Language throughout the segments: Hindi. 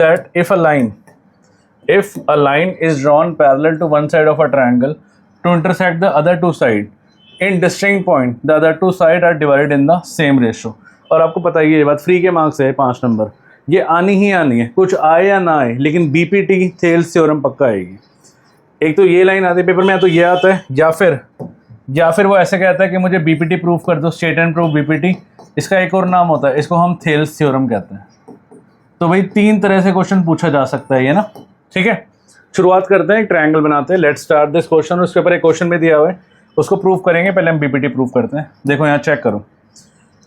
that if a line is drawn parallel to one side of a triangle to intersect the other two side in distinct point, the other two side are divided in the same ratio. और आपको पता ही है ये बात, फ्री के मार्क्स है 5 नंबर, ये आनी ही आनी है, कुछ आए या ना आए, लेकिन बीपीटी थेल्स थ्योरम पक्का आएगी। एक तो ये लाइन आती है पेपर में, या तो ये आता है या फिर वो ऐसे कहता है कि मुझे बीपीटी प्रूफ कर दो, स्टेट एंड प्रूफ बीपीटी। इसका एक और नाम होता है, इसको हम थेल्स थ्योरम कहते हैं। तो भाई 3 तरह से क्वेश्चन पूछा जा सकता है ये ना, ठीक है। शुरुआत करते हैं, एक ट्रायंगल बनाते हैं। Let's start this question. उसके ऊपर एक क्वेश्चन भी दिया हुआ है, उसको प्रूफ करेंगे। पहले हम बीपीटी प्रूफ करते हैं। देखो यहाँ चेक करो।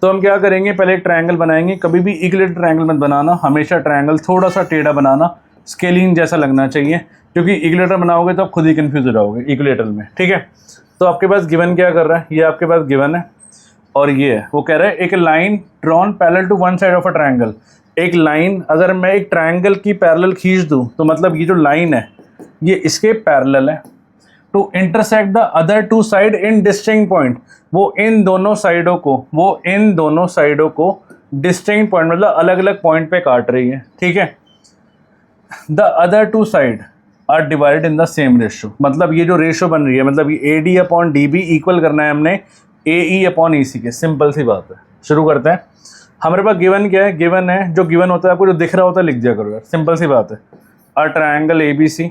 तो हम क्या करेंगे, पहले एक ट्रायंगल बनाएंगे। कभी भी इक्विलेटरल ट्रायंगल मत बनाना, हमेशा ट्रायंगल थोड़ा सा टेढ़ा बनाना, स्केलिंग जैसा लगना चाहिए, क्योंकि इक्विलेटर बनाओगे तो आप खुद ही कंफ्यूज हो जाओगे इक्विलेटरल में, ठीक है। तो आपके पास गिवन क्या कर रहा है, ये आपके पास गिवन है और ये है, वो कह रहा है एक line drawn parallel to one side of a triangle. एक लाइन अगर मैं एक ट्रायंगल की पैरेलल खींच दूं तो मतलब ये जो लाइन है ये इसके पैरेलल है to intersect the other two side in distinct point. वो इन दोनों साइडों को डिस्टिंक्ट पॉइंट मतलब अलग अलग पॉइंट पे काट रही है, ठीक है। The other two side are divided in the same ratio, मतलब ये जो रेशियो बन रही है, मतलब ये AD अपॉन DB इक्वल करना है हमने AE अपॉन EC के। सिंपल सी बात है। शुरू करते हैं। हमारे पास गिवन क्या है, गिवन है, जो गिवन होता है आपको जो दिख रहा होता है लिख दिया करो यार, सिंपल सी बात है। अ ट्रायंगल ABC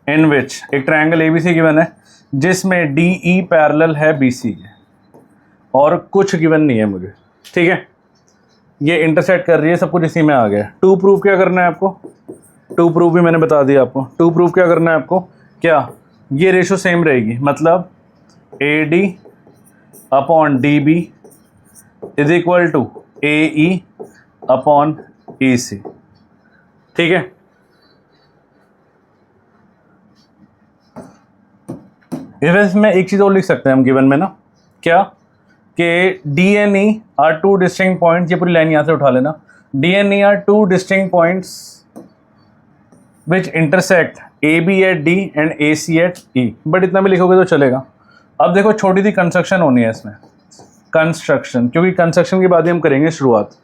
इन विच, एक ट्रायंगल ABC गिवन है जिसमें DE पैरेलल है BC के, और कुछ गिवन नहीं है मुझे, ठीक है। ये इंटरसेक्ट कर रही है, सब कुछ इसी में आ गया। टू प्रूफ क्या करना है आपको, टू प्रूफ भी मैंने बता दिया आपको। टू प्रूफ क्या करना है आपको, क्या ये रेशो सेम रहेगी, मतलब AD upon DB is equal to AE upon EC, ठीक है। इसमें एक चीज़ और लिख सकते हैं हम गिवन में ना, क्या कि DNE are two distinct points, ये पूरी लाइन यहाँ से उठा लेना। DNE are two distinct points which intersect AB at D and AC at E, but इतना भी लिखोगे तो चलेगा। अब देखो छोटी सी कंस्ट्रक्शन होनी है इसमें, कंस्ट्रक्शन, क्योंकि कंस्ट्रक्शन के बाद ही हम करेंगे शुरुआत।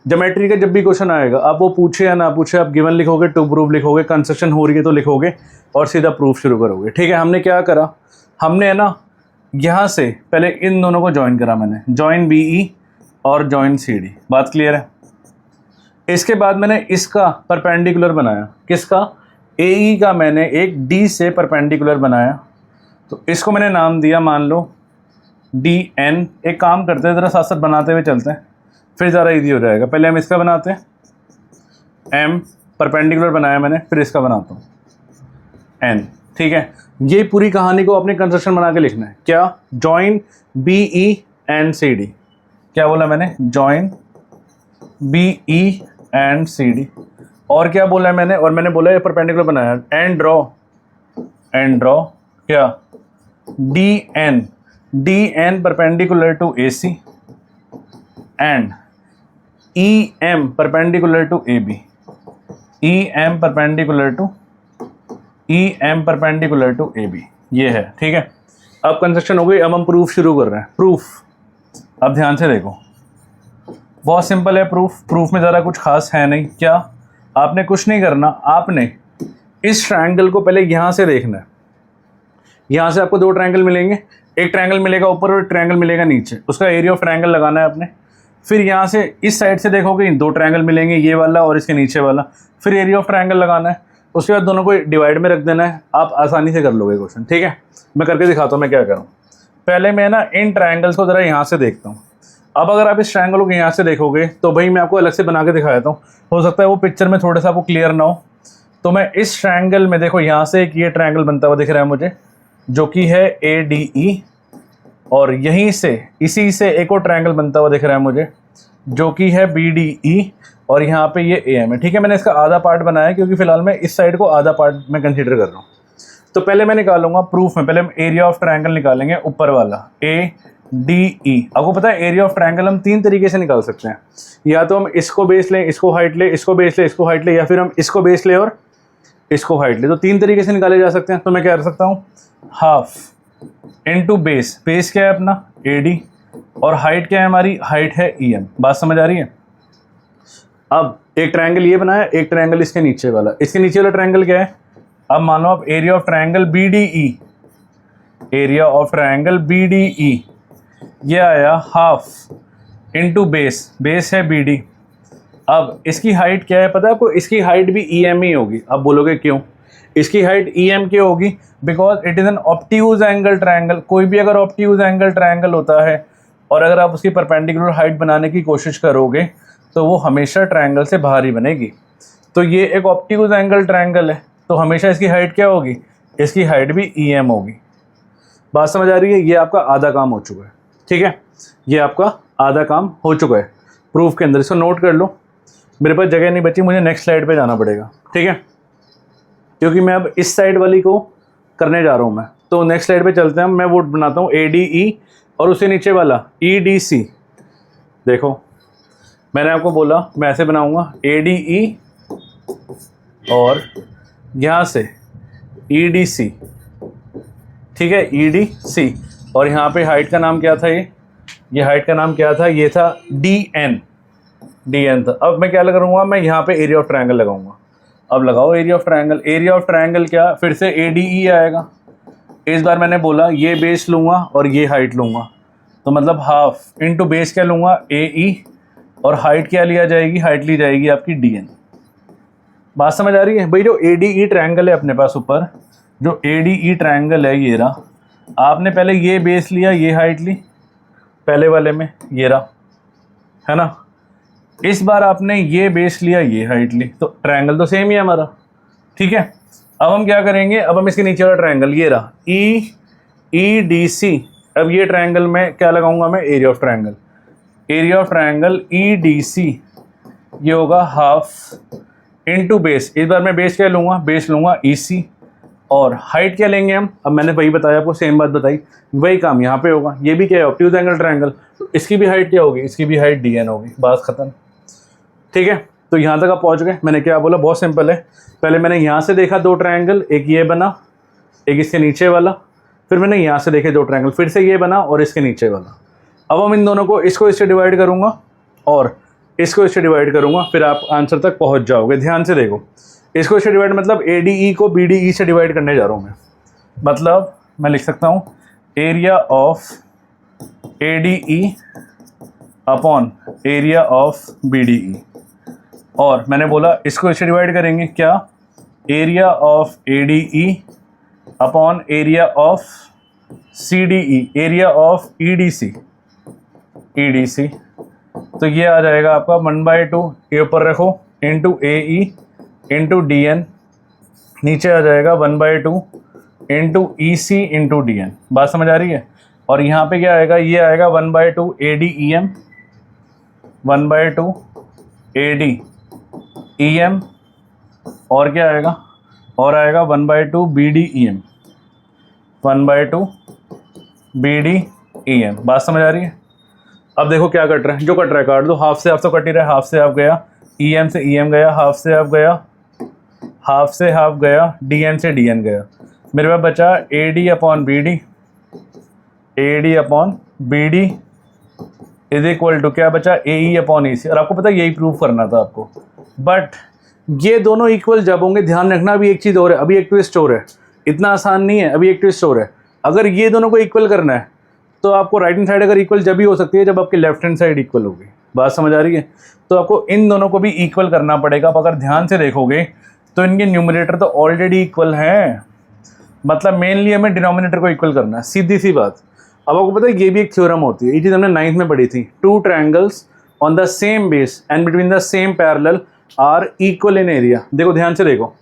ज्योमेट्री का जब भी क्वेश्चन आएगा, आप वो पूछे या ना पूछे, आप गिवन लिखोगे, टू प्रूफ लिखोगे, कंस्ट्रक्शन हो रही है तो लिखोगे और सीधा प्रूफ शुरू करोगे, ठीक है। हमने क्या करा, हमने है ना यहाँ से पहले इन दोनों को ज्वाइन करा मैंने, ज्वाइन BE और ज्वाइन CD, बात क्लियर है। इसके बाद मैंने इसका परपेंडिकुलर बनाया, किसका, AE का मैंने एक D से परपेंडिकुलर बनाया, तो इसको मैंने नाम दिया, मान लो DN। एक काम करते हैं, ज़रा साथ साथ बनाते हुए चलते हैं, फिर ज़रा इजी हो जाएगा। पहले हम इसका बनाते हैं, M परपेंडिकुलर बनाया मैंने, फिर इसका बनाता हूँ N, ठीक है। ये पूरी कहानी को अपनी कंस्ट्रक्शन बना के लिखना है। क्या, जॉइन BE एंड CD, क्या बोला मैंने, जॉइन BE एंड CD, और क्या बोला है मैंने, और मैंने बोला ये परपेंडिकुलर बनाया, एंड ड्रॉ क्या, DN perpendicular to AC and EM perpendicular to AB, EM perpendicular to AB, ये है, ठीक है। अब कंस्ट्रक्शन हो गई, अब हम प्रूफ शुरू कर रहे हैं। प्रूफ, अब ध्यान से देखो, बहुत सिंपल है प्रूफ में ज़रा कुछ खास है नहीं। क्या, आपने कुछ नहीं करना, आपने इस ट्रायंगल को पहले यहाँ से देखना है। यहाँ से आपको 2 ट्रायंगल मिलेंगे, एक ट्रायंगल मिलेगा ऊपर और एक ट्रायंगल मिलेगा नीचे, उसका एरिया ऑफ ट्रायंगल लगाना है आपने। फिर यहाँ से इस साइड से देखोगे 2 ट्रायंगल मिलेंगे, ये वाला और इसके नीचे वाला, फिर एरिया ऑफ ट्रायंगल लगाना है। उसके बाद दोनों को डिवाइड में रख देना है, आप आसानी से कर लोगे क्वेश्चन, ठीक है। मैं करके दिखाता हूँ मैं क्या करूँ। पहले मैं ना इन ट्रायंगल्स को ज़रा यहाँ से देखता हूँ। अब अगर आप इस ट्रायंगल को यहाँ से देखोगे तो भाई मैं आपको अलग से बना के दिखा देता हूँ, हो सकता है वो पिक्चर में थोड़ा सा आपको क्लियर ना हो। तो मैं इस ट्रायंगल में देखो, यहाँ से एक ये ट्रायंगल बनता हुआ दिख रहा है मुझे, जो कि है ADE, और यहीं से इसी से एक और ट्रायंगल बनता हुआ दिख रहा है मुझे, जो कि है BDE, और यहाँ पे ये AM है, ठीक है। मैंने इसका आधा पार्ट बनाया है क्योंकि फिलहाल मैं इस साइड को आधा पार्ट में कंसीडर कर रहा हूँ। तो पहले मैं निकालूंगा प्रूफ में, पहले हम एरिया ऑफ ट्रायंगल निकालेंगे, ऊपर वाला ADE। आपको पता है एरिया ऑफ ट्रायंगल हम 3 तरीके से निकाल सकते हैं, या तो हम इसको बेस लें, इसको हाइट ले, इसको बेस ले, इसको हाइट ले, या फिर हम इसको बेस ले और इसको हाइट ले। तो 3 तरीके से निकाले जा सकते हैं। तो मैं क्या कर सकता हूँ, हाफ इनटू बेस, बेस क्या है अपना AD, और हाइट क्या है हमारी, हाइट है EM। बात समझ आ रही है। अब एक ट्रायंगल ये बनाया, एक ट्रायंगल इसके नीचे वाला। इसके नीचे वाला ट्रायंगल क्या है? अब मान लो आप area of triangle BDE, area of triangle BDE ये आया हाफ इनटू बेस, बेस है BD। अब इसकी हाइट क्या है पता है आपको? इसकी हाइट भी EM ही होगी। अब बोलोगे क्यों? इसकी हाइट EM क्यों होगी? Because it is an obtuse angle triangle. कोई भी अगर ऑब्ट्यूज एंगल ट्रायंगल होता है और अगर आप उसकी परपेंडिकुलर हाइट बनाने की कोशिश करोगे तो वो हमेशा ट्रायंगल से बाहर ही बनेगी। तो ये एक ऑब्ट्यूज एंगल ट्रायंगल है, तो हमेशा इसकी हाइट क्या होगी? इसकी हाइट भी EM होगी। बात समझ आ रही है? ये आपका आधा काम हो चुका है। ठीक है, ये आपका आधा काम हो चुका है प्रूफ के अंदर। इसको नोट कर लो, मेरे पास जगह नहीं बची, मुझे नेक्स्ट स्लाइड पे जाना पड़ेगा। ठीक है, क्योंकि मैं अब इस साइड वाली को करने जा रहा हूँ मैं, तो नेक्स्ट स्लाइड पे चलते हैं। मैं वो बनाता हूँ ADE और उससे नीचे वाला EDC। देखो मैंने आपको बोला मैं ऐसे बनाऊँगा ADE और यहाँ से EDC। ठीक है, EDC। और यहाँ पे हाइट का नाम क्या था? ये हाइट का नाम क्या था? ये था DN था। अब मैं क्या लगाऊंगा? मैं यहाँ पे एरिया ऑफ ट्रायंगल लगाऊंगा। अब लगाओ area of triangle. Area of triangle क्या? फिर से ADE आएगा। इस बार मैंने बोला ये बेस लूँगा और ये हाइट लूँगा, तो मतलब हाफ इनटू बेस क्या लूँगा? AE और हाइट क्या लिया जाएगी? हाइट ली जाएगी आपकी DN। बात समझ आ रही है भाई? जो ADE ट्रायंगल है अपने पास ऊपर, जो ADE ट्रायंगल है ये रहा। आपने पहले ये बेस लिया, ये हाइट ली पहले वाले में, ये रहा, है ना। इस बार आपने ये बेस लिया, ये हाइट ली, तो ट्रायंगल तो सेम ही है हमारा। ठीक है, अब हम क्या करेंगे? अब हम इसके नीचे वाला ट्रायंगल ये रहा EDC। अब ये ट्रायंगल में क्या लगाऊंगा मैं? Area of triangle. Area of triangle EDC ये होगा हाफ इनटू बेस। इस बार मैं बेस क्या लूँगा? बेस लूँगा EC और हाइट क्या लेंगे हम? अब मैंने वही बताया आपको, सेम बात बताई, वही काम यहाँ पे होगा। ये भी क्या है? ऑब्ट्यूज एंगल ट्रायंगल, तो इसकी भी हाइट क्या होगी? इसकी भी हाइट DN होगी। बात खत्म। ठीक है, तो यहाँ तक आप पहुँच गए। मैंने क्या बोला? बहुत सिंपल है। पहले मैंने यहाँ से देखा दो ट्रायंगल, एक ये बना, एक इसके नीचे वाला। फिर मैंने यहाँ से देखे दो ट्रायंगल, फिर से ये बना और इसके नीचे वाला। अब हम इन दोनों को, इसको इससे डिवाइड करूँगा और इसको इससे डिवाइड करूँगा, फिर आप आंसर तक पहुँच जाओगे। ध्यान से देखो, इसको इससे डिवाइड मतलब ADE को BDE से डिवाइड करने जा रहा हूँ मैं। मतलब मैं लिख सकता हूँ area of ADE upon area of BDE। और मैंने बोला इसको इससे डिवाइड करेंगे क्या? Area of ADE upon area of CDE, area of EDC। तो ये आ जाएगा आपका 1/2, ये ऊपर रखो, इंटू AE इंटू DN, नीचे आ जाएगा 1/2 इंटू EC इंटू DN। बात समझ आ रही है? और यहाँ पे क्या आएगा? ये आएगा 1/2 ADEM, 1/2 ADEM और क्या आएगा? और आएगा 1/2 BDEM, 1/2 BDEM। बात समझ आ रही है? अब देखो क्या कट रहा है, जो कट रहा है काट दो। हाफ से हाफ तो कट ही रहा है, हाफ से हाफ गया, EM से EM गया, हाफ से हाफ गया, हाफ से हाफ गया, DN से DN गया। मेरे पास बचा AD upon BD, AD upon BD is equal to क्या बचा? AE upon EC। और आपको पता है यही प्रूव करना था आपको, बट ये दोनों इक्वल जब होंगे, ध्यान रखना। अभी एक चीज़ और है, अभी एक ट्विस्ट और है, इतना आसान नहीं है, अभी एक ट्विस्ट और है। अगर ये दोनों को इक्वल करना है तो आपको राइट हैंड साइड अगर इक्वल जब ही हो सकती है जब आपकी लेफ्ट हैंड साइड इक्वल होगी। बात समझ आ रही है? तो आपको इन दोनों को भी इक्वल करना पड़ेगा। आप अगर ध्यान से देखोगे तो इनके न्यूमरेटर तो ऑलरेडी इक्वल हैं, मतलब मेनली हमें डिनोमिनेटर को इक्वल करना है, सीधी सी बात। अब आपको पता है ये भी एक थ्योरम होती है, ये चीज़ हमने 9th में पढ़ी थी। Two triangles on the same base and between the same parallel are equal in area. देखो ध्यान से देखो,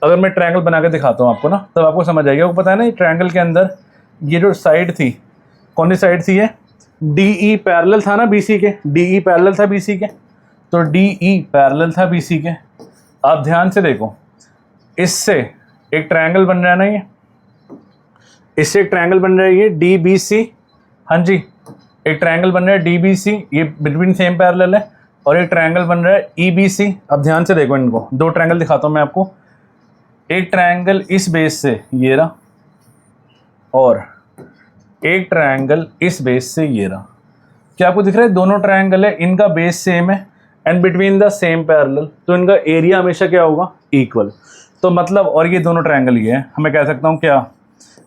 अगर मैं ट्रायंगल बना के दिखाता हूँ आपको ना, तब आपको समझ आएगा। आपको पता है ना, ट्रायंगल के अंदर ये जो साइड थी, कौन सी साइड थी? ये DE पैरेलल था ना BC के, DE पैरेलल था BC के, तो DE पैरेलल था BC के। आप ध्यान से देखो, इससे एक ट्रायंगल बन रहा है ना, ये इससे एक ट्रायंगल बन रहा है ये DBC। हाँ जी, एक ट्रायंगल बन रहा है DBC, ये बिटवीन सेम पैरेलल है। और एक ट्रायंगल बन रहा है EBC। अब ध्यान से देखो, इनको दो ट्रायंगल दिखाता हूँ मैं आपको। एक ट्रायंगल इस बेस से ये रहा और एक ट्रायंगल इस बेस से ये रहा। क्या आपको दिख रहा है? दोनों ट्रायंगल है, इनका बेस सेम है and between the same parallel, तो इनका एरिया हमेशा क्या होगा, इक्वल। तो मतलब, और ये दोनों ट्रायंगल ये है, हमें कह सकता हूँ क्या,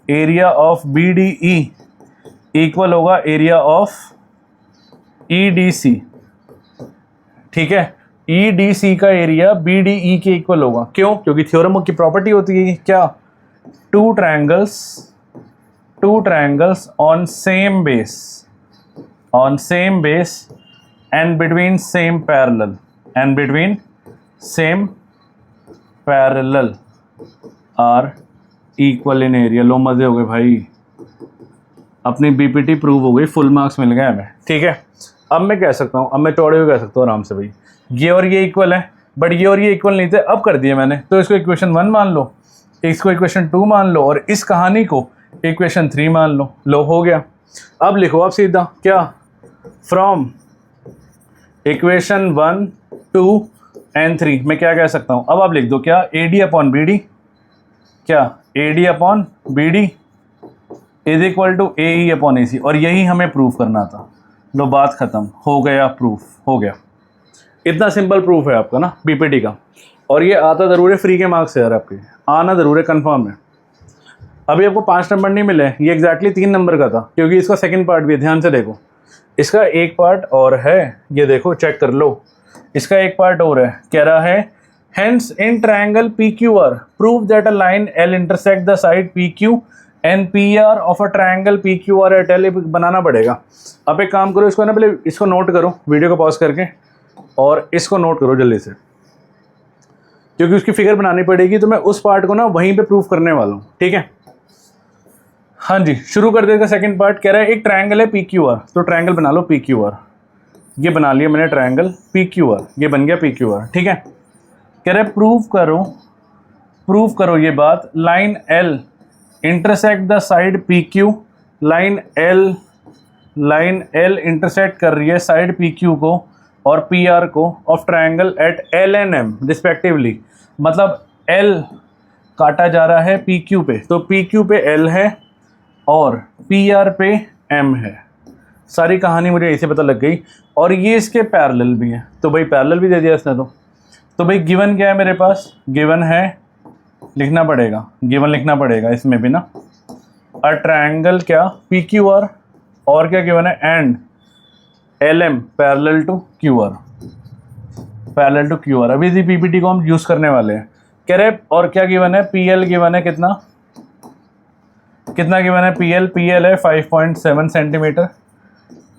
area of B D E equal होगा area of E D C. ठीक है, ई डी सी का एरिया बी डी ई के इक्वल होगा। क्यों? क्योंकि थ्योरम की प्रॉपर्टी होती है क्या, two triangles on same base and between same parallel are equal in area. लो मजे हो गए भाई, अपनी बीपीटी प्रूव हो गई, फुल मार्क्स मिल गए हमें। ठीक है, अब मैं कह सकता हूँ, अब मैं चौड़े हुए कह सकता हूँ आराम से भाई, ये और ये इक्वल है, बट ये और ये इक्वल नहीं थे, अब कर दिए मैंने, तो इसको इक्वेशन 1 मान लो, इसको इक्वेशन 2 मान लो, और इस कहानी को इक्वेशन 3 मान लो। लो हो गया। अब लिखो आप सीधा क्या, फ्रॉम इक्वेशन 1, 2 एंड 3 मैं क्या कह सकता हूँ, अब आप लिख दो क्या, A D upon B D, क्या A D upon B D is equal to A E upon A C, और यही हमें प्रूफ करना था। लो बात खत्म, हो गया, प्रूफ हो गया। इतना सिंपल प्रूफ है आपका ना बीपीटी का, और ये आता ज़रूर है, फ्री के मार्क्स है यार आपके, आना ज़रूर है, कन्फर्म है। अभी आपको 5 नंबर नहीं मिले, ये एग्जैक्टली 3 नंबर का था, क्योंकि इसका सेकंड पार्ट भी है, ध्यान से देखो, इसका एक पार्ट और है, ये देखो चेक कर लो, इसका एक पार्ट और है, कह रहा है hence in triangle P Q R prove that a line L intersect the side P Q and P R of a triangle P Q R at L. बनाना पड़ेगा। अब एक काम करो, इसको ना पहले इसको नोट करो, वीडियो को पॉज करके, और इसको नोट करो जल्दी से, क्योंकि उसकी फिगर बनानी पड़ेगी, तो मैं उस पार्ट को ना वहीं पे प्रूफ करने वाला हूँ। ठीक है, हाँ जी, शुरू कर देगा। सेकंड पार्ट कह रहा है एक ट्रायंगल है पी क्यू आर, तो ट्रायंगल बना लो पी क्यू आर, ये बना लिया मैंने ट्रायंगल पी क्यू आर, ये बन गया पी क्यू आर। ठीक है, कह रहे प्रूव करो ये बात, line L intersect the side P Q, line L इंटरसेक्ट कर रही है साइड पी क्यू को और पी आर को of triangle at L and M respectively. मतलब एल काटा जा रहा है पी क्यू पे, तो पी क्यू पे एल है और पी आर पे एम है। सारी कहानी मुझे ऐसे पता लग गई, और ये इसके पैरेलल भी हैं, तो भाई पैरेलल भी दे दिया इसने। तो भाई गिवन क्या है मेरे पास, गिवन है, लिखना पड़ेगा, गिवन लिखना पड़ेगा इसमें भी ना, अ ट्रायंगल क्या पी क्यू आर, और क्या गिवन है, and L M parallel to Q R, parallel to Q R. अभी इसी पीपीटी को हम यूज़ करने वाले हैं। कह रहे और क्या गिवन है, पी एल गिवन है, कितना गिवन है, पी एल है 5.7 सेंटीमीटर,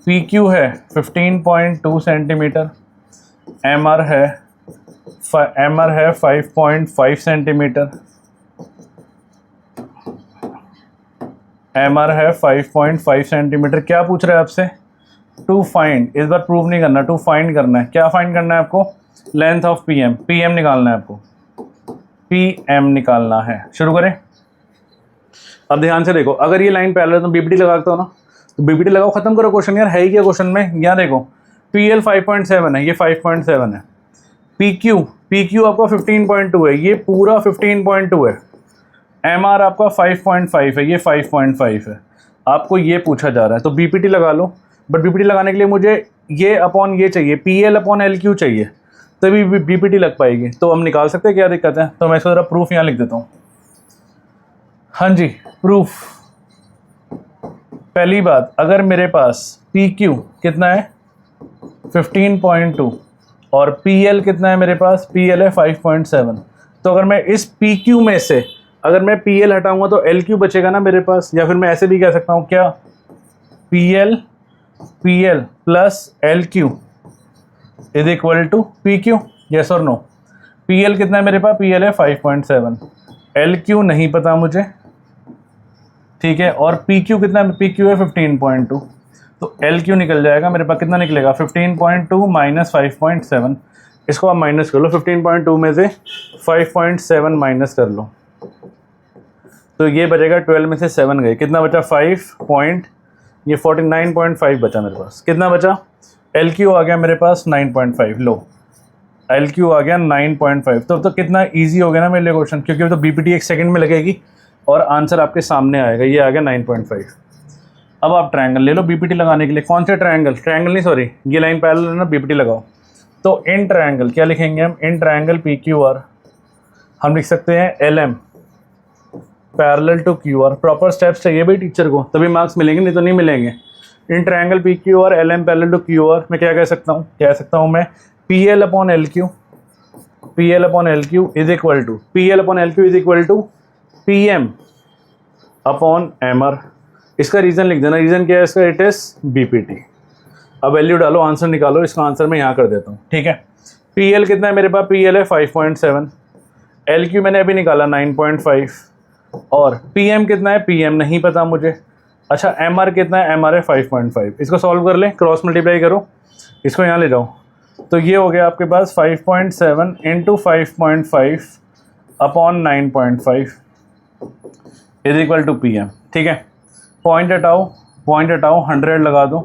पी क्यू है 15.2 सेंटीमीटर, एम आर है 5.5 सेंटीमीटर, एम आर है 5.5 सेंटीमीटर। क्या पूछ रहा है आपसे, टू फाइंड, इस बार प्रूव नहीं करना, टू फाइंड करना है। क्या फाइंड करना है आपको, लेंथ ऑफ पी एम निकालना है आपको, पी एम निकालना है। शुरू करें। अब ध्यान से देखो, अगर ये लाइन पैरेलल है तो बीपीटी लगाता हो ना, तो बीपीटी लगाओ, खत्म करो क्वेश्चन। यार है ही क्या क्वेश्चन में, यहाँ देखो पी एल 5.7 है, ये 5.7 है, पी क्यू आपका 15.2 है, ये पूरा 15.2 है, एम आर आपका 5.5 है, ये 5.5 है। आपको ये पूछा जा रहा है, तो बीपीटी लगा लो, बट बीपीटी लगाने के लिए मुझे ये अपॉन ये चाहिए, P L upon L Q चाहिए, तभी बीपीटी लग पाएगी। तो हम निकाल सकते हैं, क्या दिक्कत है। तो मैं इसको ज़रा प्रूफ यहाँ लिख देता हूँ। हाँ जी, प्रूफ। पहली बात, अगर मेरे पास पी क्यू कितना है 15.2 और पी एल कितना है मेरे पास, पी एल है 5.7, तो अगर मैं इस पी क्यू में से अगर मैं पी एल हटाऊंगा तो एल क्यू बचेगा ना मेरे पास, या फिर मैं ऐसे भी कह सकता हूँ क्या, P L plus L Q is equal to P Q, yes और नो। पी एल कितना है मेरे पास, पी एल है 5.7, एल क्यू नहीं पता मुझे, ठीक है, और पी क्यू कितना है, पी क्यू है 15.2, तो एल क्यू निकल जाएगा मेरे पास, कितना निकलेगा 15.2 माइनस 5.7, इसको आप माइनस कर लो, 15.2 में से 5.7 माइनस कर लो, तो ये बचेगा 12 में से 7 गए, कितना बचा ये 49.5 बचा मेरे पास। कितना बचा, एल क्यू आ गया मेरे पास 9.5, लो एल क्यू आ गया 9.5। तो कितना इजी हो गया ना मेरे लिए क्वेश्चन, क्योंकि तो बीपीटी 1 सेकंड में लगेगी और आंसर आपके सामने आएगा। ये आ गया 9.5। अब आप ट्रायंगल ले लो बीपीटी लगाने के लिए। कौन से ट्रायंगल नहीं, सॉरी, ये लाइन पैरेलल है ना, बीपीटी लगाओ। तो इन ट्रायंगल क्या लिखेंगे हम, in triangle P Q R हम लिख सकते हैं L M parallel to Q R. Proper steps चाहिए भाई टीचर को, तभी मार्क्स मिलेंगे, नहीं तो नहीं मिलेंगे। In triangle P Q R L M parallel to Q R मैं क्या कह सकता हूँ, मैं P L upon L Q, P L upon L Q is equal to, P L upon L Q is equal to P M upon M R. इसका रीज़न लिख देना, रीज़न क्या है इसका, it is B P T. अब वैल्यू डालो, आंसर निकालो, इसका आंसर मैं यहाँ कर देता हूँ, ठीक है। पी एल कितना है मेरे पास, पी एल है 5.7, एल क्यू मैंने अभी निकाला 9.5, और पी एम कितना है, पी एम नहीं पता मुझे। अच्छा एम आर कितना है, एम आर है 5.5। इसको सॉल्व कर लें, क्रॉस मल्टीप्लाई करो, इसको यहाँ ले जाओ, तो ये हो गया आपके पास 5.7 into 5.5 upon 9.5 is equal to P M, ठीक है। पॉइंट हटाओ, पॉइंट हटाओ, 100 लगा दो,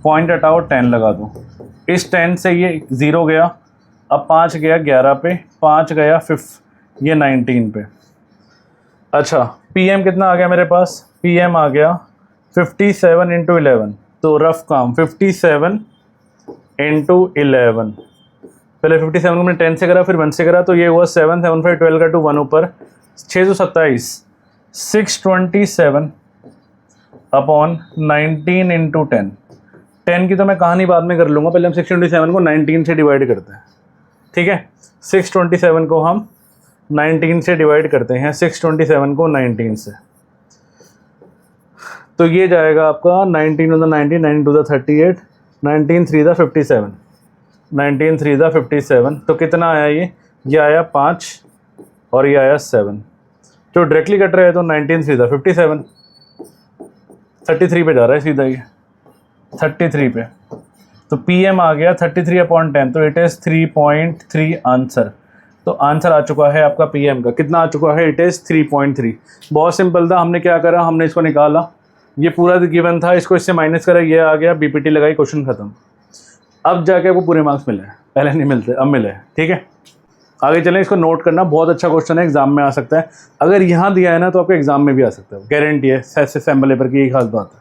पॉइंट हटाओ 10 लगा दो। इस 10 से ये 0 गया, अब 5 गया 11 पे, 5 गया 5 ये 19 पे। अच्छा पी एम कितना आ गया मेरे पास, पी एम आ गया 57 इंटू 11, तो रफ काम 57 इंटू 11, पहले 57 को मैंने 10 से करा फिर 1 से करा, तो ये हुआ 7 7 5 12 का 2 1 ऊपर 627 627 अपॉन 19 इंटू 10। 10 की तो मैं कहानी बाद में कर लूँगा, पहले हम 627 को 19 से डिवाइड करते हैं, ठीक है। 627 को हम 19 से डिवाइड करते हैं, 627 को 19 से, तो ये जाएगा आपका 19 टू द 90, 9 टू द 38, 19 3 द 57, 19 3 द 57, तो कितना आया ये आया 5 और ये आया 7, जो डायरेक्टली कट रहा है तो 19 3 द 57, 33 पे जा रहा है सीधा ये 33 पे, तो पी एम आ गया 33 अपॉन 10, तो इट इज़ 3.3 आंसर। तो आंसर आ चुका है आपका पी एम का, कितना आ चुका है, इट इज़ 3.3। बहुत सिंपल था, हमने क्या करा, हमने इसको निकाला, ये पूरा गिवन था, इसको इससे माइनस करा, ये आ गया, बीपीटी लगाई, क्वेश्चन खत्म। अब जाके आपको पूरे मार्क्स मिले, पहले नहीं मिलते, अब मिले, ठीक है। आगे चलें, इसको नोट करना, बहुत अच्छा क्वेश्चन है, एग्जाम में आ सकता है। अगर यहाँ दिया है ना तो आपको एग्जाम में भी आ सकता है, गारंटी है, सैम्पल पेपर की यही खास बात है।